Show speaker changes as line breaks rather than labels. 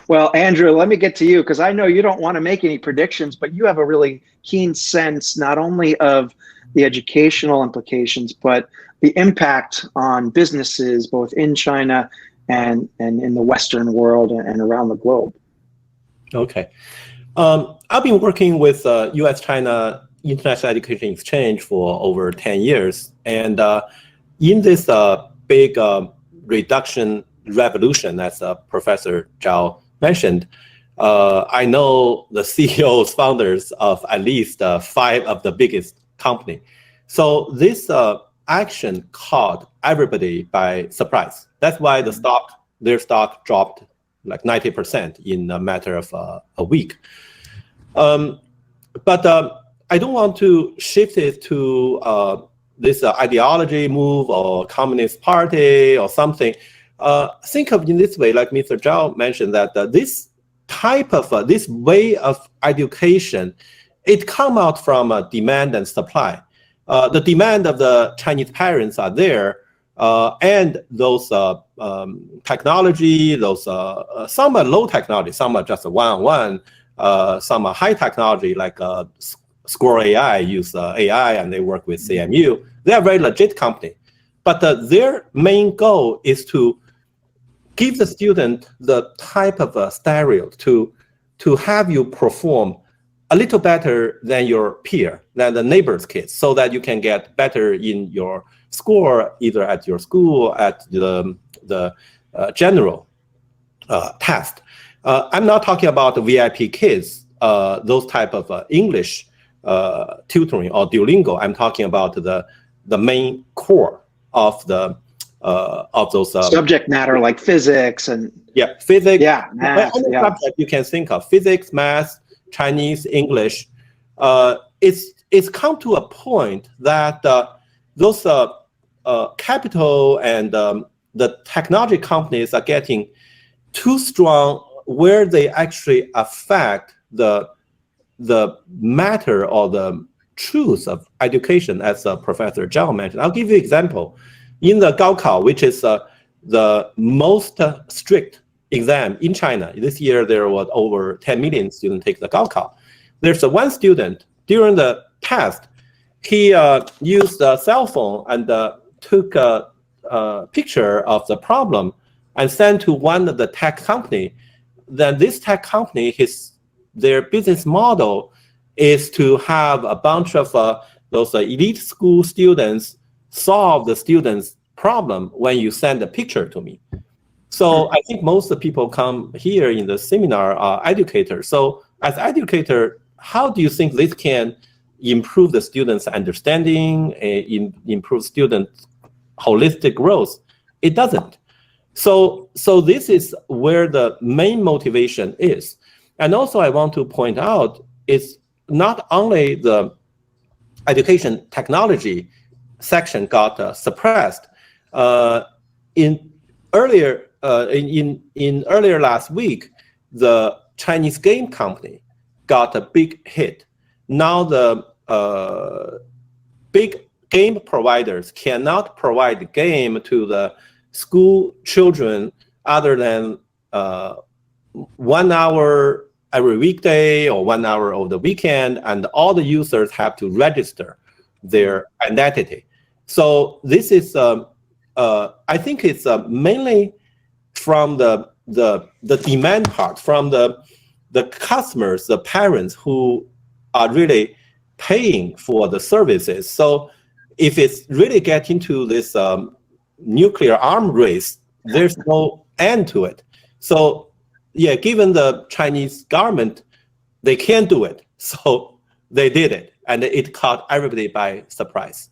Well, Andrew, let me get to you because I know you don't want to make any predictions, but you have a really keen sense not only of the educational implications, but the impact on businesses both in China and in the Western world and around the globe.
Okay. I've been working with U.S.-China International Education Exchange for over 10 years. And in this big reduction revolution, as Professor Zhao mentioned, I know the CEOs, founders of at least 5 of the biggest company. So this action caught everybody by surprise. That's why their stock dropped like 90% in a matter of a week. But I don't want to shift it to this ideology move or Communist Party or something. Think of it in this way, like Mr. Zhao mentioned, that this type of, this way of education, it comes out from demand and supply. The demand of the Chinese parents are there, and those technology, those some are low technology, some are just one-on-one, some are high technology like Squirrel AI use AI and they work with CMU. They are very legit company, but their main goal is to give the student the type of stereo to have you perform a little better than your peer, than the neighbor's kids, so that you can get better in your score, either at your school, at the general test. I'm not talking about the VIP kids, those type of English tutoring or Duolingo. I'm talking about the main core of those
subject matter like physics and
physics.
Yeah, math,
any subject you can think of: physics, math, Chinese, English. It's come to a point that those capital and the technology companies are getting too strong, where they actually affect the matter or the truth of education, as Professor Zhao mentioned. I'll give you an example. In the Gaokao, which is the most strict exam in China, this year there was over 10 million students take the Gaokao. There's one student, during the test, he used a cell phone and took a picture of the problem and sent to one of the tech company. Then this tech company, their business model is to have a bunch of those elite school students solve the students' problem when you send a picture to me. So I think most of the people come here in the seminar are educators. So as educator, how do you think this can improve the students' understanding, improve student holistic growth? It doesn't. So this is where the main motivation is. And also I want to point out, it's not only the education technology section got suppressed. In earlier last week, the Chinese game company got a big hit. Now the big game providers cannot provide the game to the school children other than 1 hour every weekday or 1 hour over the weekend, and all the users have to register their identity. So this is, I think it's mainly from the demand part, from the customers, the parents who are really paying for the services. So if it's really getting to this nuclear arm race, there's no end to it. So yeah, given the Chinese government, they can't do it. So they did it, and it caught everybody by surprise.